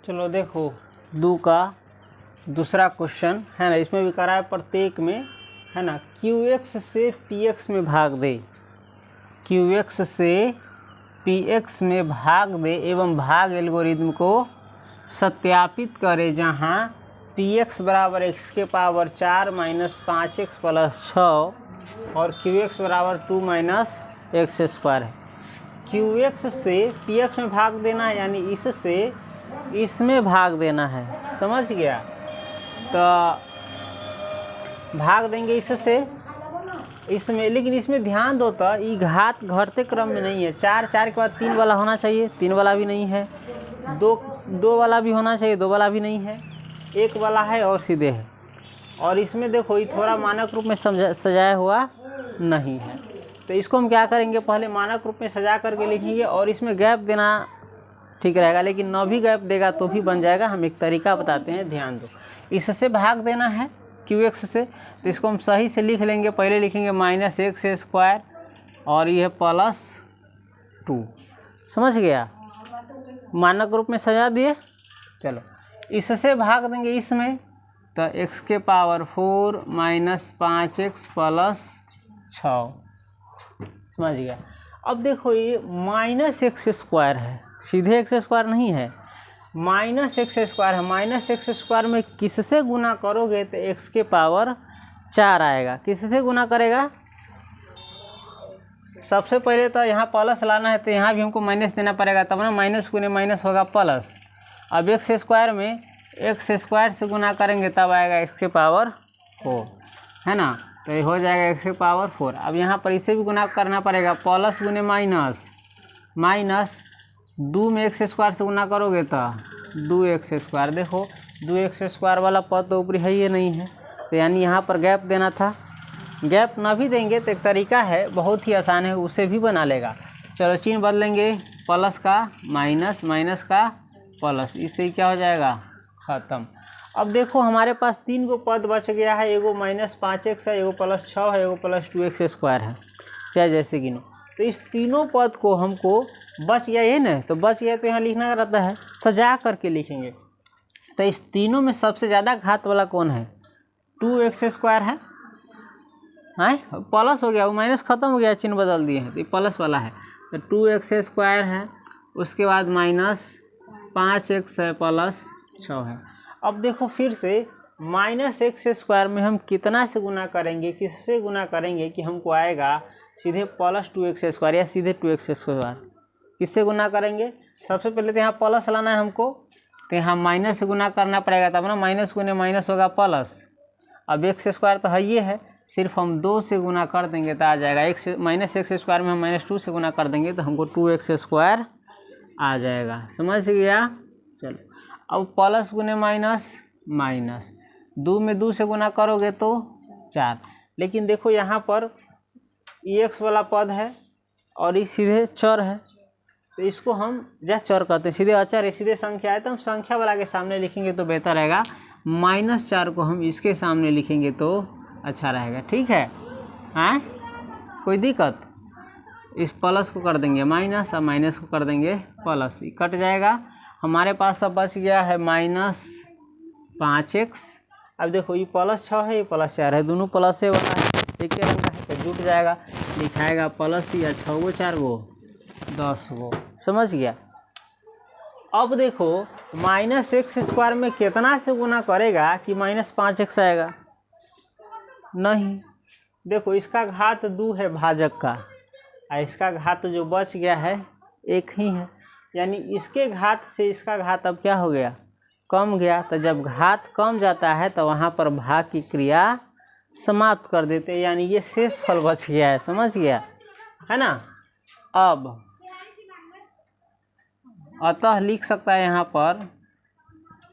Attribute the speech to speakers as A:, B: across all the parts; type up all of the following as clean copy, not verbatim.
A: चलो देखो दो का दूसरा क्वेश्चन है ना, इसमें भी करा है प्रत्येक में है ना। QX से PX में भाग दे, QX से PX में भाग दे एवं भाग एल्गोरिदम को सत्यापित करे जहाँ PX बराबर x के पावर 4 माइनस 5x प्लस 6 और QX बराबर 2 माइनस एक्स स्क्वायर है। QX से PX में भाग देना है, यानी इससे इसमें भाग देना है, समझ गया। तो भाग देंगे इससे इसमें, लेकिन इसमें ध्यान दो तो ये घात घटते क्रम में नहीं है। 4 4 के बाद 3 वाला होना चाहिए, 3 वाला भी नहीं है। 2 वाला भी होना चाहिए, 2 वाला भी नहीं है। 1 वाला है और सीधे है। और इसमें देखो ये थोड़ा मानक रूप में सजाया हुआ नहीं है, तो इसको हम क्या करेंगे, पहले मानक रूप में सजा करके लिखेंगे और इसमें गैप देना ठीक रहेगा। लेकिन न भी गैप देगा तो भी बन जाएगा। हम एक तरीका बताते हैं, ध्यान दो। इससे भाग देना है QX से, तो इसको हम सही से लिख लेंगे। पहले लिखेंगे माइनस एक्स स्क्वायर और ये प्लस 2, समझ गया। मानक रूप में सजा दिए। चलो इससे भाग देंगे इसमें, तो x के पावर 4 माइनस 5x प्लस 6, समझ गया। अब देखो ये माइनस एक्स स्क्वायर है, सीधे एक्स स्क्वायर नहीं है, माइनस एक्स स्क्वायर है। माइनस एक्स स्क्वायर में किससे गुना करोगे तो x के पावर 4 आएगा। किससे गुना करेगा, सबसे पहले तो यहाँ प्लस लाना है, तो यहाँ भी हमको माइनस देना पड़ेगा, तब ना माइनस गुने माइनस होगा प्लस। अब एक्स स्क्वायर में एक्स स्क्वायर से गुना करेंगे तब आएगा x के पावर 4, है ना। तो ये हो जाएगा x के पावर 4। अब यहाँ पर इसे भी गुना करना पड़ेगा, प्लस गुने माइनस, माइनस 2 में एक्स स्क्वायर से गुना करोगे तो 2x स्क्वायर। देखो 2x स्क्वायर वाला पद तो ऊपरी है ही नहीं है, तो यानी यहाँ पर गैप देना था। गैप ना भी देंगे तो एक तरीका है, बहुत ही आसान है, उसे भी बना लेगा। चलो चिन्ह बदलेंगे, प्लस का माइनस, माइनस का प्लस, इससे क्या हो जाएगा, ख़त्म। अब देखो हमारे पास 3 गो पद बच गया है, एगो माइनस 5x है, एगो प्लस 6 है, एगो प्लस 2x स्क्वायर है, चाहे जैसे गिनो। तो इस तीनों पद को हमको बच गया ये ना, तो बच गया तो यहाँ लिखना रहता है, सजा करके लिखेंगे। तो इस तीनों में सबसे ज़्यादा घात वाला कौन है, 2x स्क्वायर है। हाँ प्लस हो गया, वो माइनस ख़त्म हो गया, चिन्ह बदल दिए हैं, तो ये प्लस वाला है। तो 2x स्क्वायर है, उसके बाद माइनस 5x है, प्लस 6 है। अब देखो फिर से माइनस एक्स स्क्वायर में हम कितना से गुना करेंगे, किससे गुना करेंगे कि हमको आएगा सीधे प्लस 2x स्क्वायर या सीधे 2x स्क्वायर। किससे गुना करेंगे, सबसे पहले तो यहाँ प्लस लाना है हमको, तो यहाँ माइनस से गुना करना पड़ेगा, तब ना माइनस गुने माइनस होगा प्लस। अब एक्स स्क्वायर तो है ये है, सिर्फ हम 2 से गुना कर देंगे तो आ जाएगा एक्स, माइनस एक्स स्क्वायर में हम माइनस 2 से गुना कर देंगे तो हमको 2x स्क्वायर आ जाएगा, समझ गया। चलो अब प्लस गुने माइनस, माइनस 2 में 2 से गुना करोगे तो 4। लेकिन देखो यहाँ पर x वाला पद है और ये सीधे चर है, तो इसको हम या चर कहते हैं, सीधे अचर है, सीधे संख्या है, तो हम संख्या वाला के सामने लिखेंगे तो बेहतर रहेगा। -4 को हम इसके सामने लिखेंगे तो अच्छा रहेगा, ठीक है। हाँ कोई दिक्कत, इस प्लस को कर देंगे माइनस और माइनस को कर देंगे प्लस, कट जाएगा। हमारे पास सब बच गया है -5x। अब देखो ये प्लस 6 है, ये प्लस 4 है, दोनों प्लस से वाला है, एक रंग का है, तो जुट जाएगा, लिखाएगा प्लस या 6 गो 4 गो 10 गो, समझ गया। अब देखो माइनस एक्स स्क्वायर में कितना से गुना करेगा कि -5x आएगा, नहीं। देखो इसका घात 2 है भाजक का, और इसका घात जो बच गया है 1 ही है, यानी इसके घात से इसका घात अब क्या हो गया, कम गया। तो जब घात कम जाता है तो वहाँ पर भाग की क्रिया समाप्त कर देते हैं, यानी ये शेष फल बच गया है, समझ गया है ना। अब अतः लिख सकता है यहाँ पर,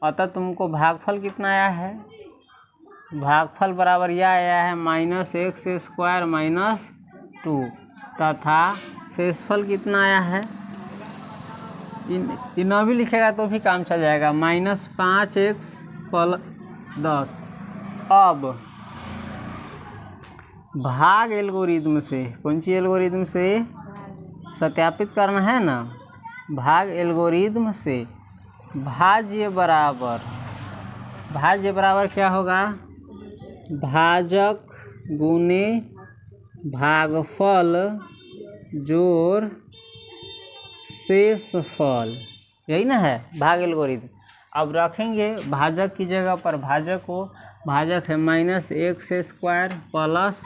A: अतः तुमको भागफल कितना आया है, भागफल बराबर यह आया है -x स्क्वायर -2 तथा शेषफल कितना आया है, इन न भी लिखेगा तो भी काम चल जाएगा, -5x + 10। अब भाग एल्गोरिदम से, कौन सी एल्गोरिदम से सत्यापित करना है ना, भाग एल्गोरिदम से भाज्य बराबर क्या होगा, भाजक गुने भागफल जोड़ शेषफल, यही ना है भाग एल्गोरिथम। अब रखेंगे भाजक की जगह पर भाजक को, भाजक है -x² +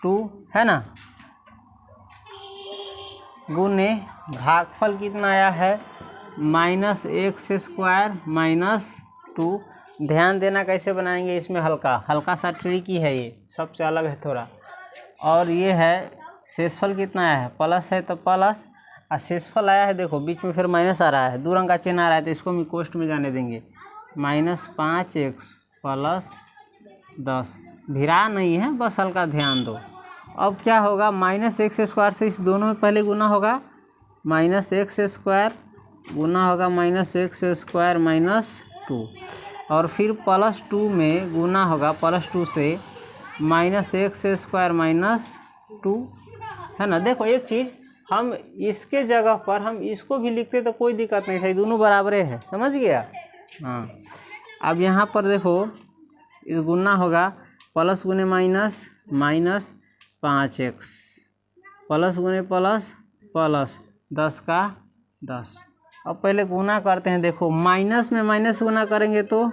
A: 2 है ना, गुने भागफल कितना आया है -x² - 2। ध्यान देना कैसे बनाएंगे, इसमें हल्का सा ट्रिकी है, ये सबसे अलग है थोड़ा। और ये है शेषफल कितना आया है, प्लस है तो प्लस, और शेषफल आया है देखो बीच में फिर माइनस आ रहा है, 2 रंग का चिन्ह आ रहा है, तो इसको हम कोष्ठ में जाने देंगे। -5x + 10, भिरा नहीं है, बस हल्का ध्यान दो। अब क्या होगा, -x² से इस दोनों में पहले गुना होगा, -x² गुना होगा -x² - 2, और फिर +2 में गुना होगा +2 से -x² - 2 है ना। देखो एक चीज़, हम इसके जगह पर हम इसको भी लिखते तो कोई दिक्कत नहीं था, दोनों बराबरे है, समझ गया। हाँ, अब यहाँ पर देखो इस गुना होगा, प्लस गुने माइनस -5x, प्लस गुने प्लस 10 का 10। अब पहले गुना करते हैं, देखो माइनस में माइनस गुना करेंगे तो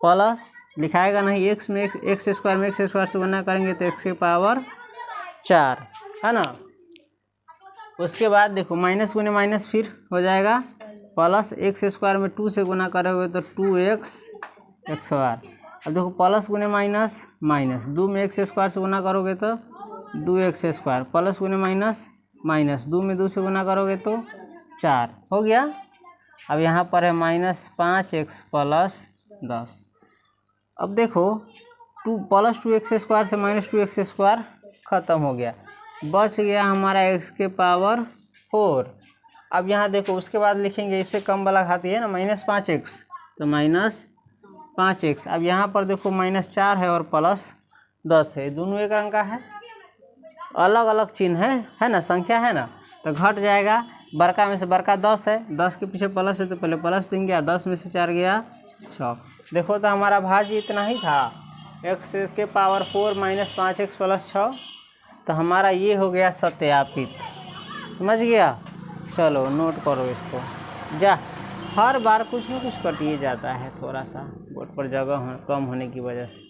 A: प्लस लिखाएगा नहीं, x में x² में x² से गुना करेंगे तो x⁴ है ना। उसके बाद देखो माइनस गुने माइनस फिर हो जाएगा प्लस, x² में 2 से गुना करोगे तो 2x x²। अब देखो प्लस गुने माइनस 2 में x² से गुना करोगे तो 2x², प्लस गुने माइनस 2 में 2 से गुना करोगे तो 4 हो गया। अब यहाँ पर है -5x + 10। अब देखो 2 + 2x² से -2x² ख़त्म हो गया, बच गया हमारा x⁴। अब यहाँ देखो उसके बाद लिखेंगे, इससे कम वाला घाती है ना -5x, तो -5x। अब यहाँ पर देखो -4 है और +10 है, दोनों एक रंग का है, अलग अलग चिन्ह है ना, संख्या है ना, तो घट जाएगा। बड़का में से बड़का 10 है, 10 के पीछे प्लस है तो पहले प्लस देंगे, 10 में से 4 गया 6। देखो तो हमारा भाज्य इतना ही था, x⁴ -5x + 6, तो हमारा ये हो गया सत्यापित, समझ गया। चलो नोट करो इसको, हर बार कुछ न कुछ कटिए जाता है, थोड़ा सा बोर्ड पर जगह कम होने की वजह से।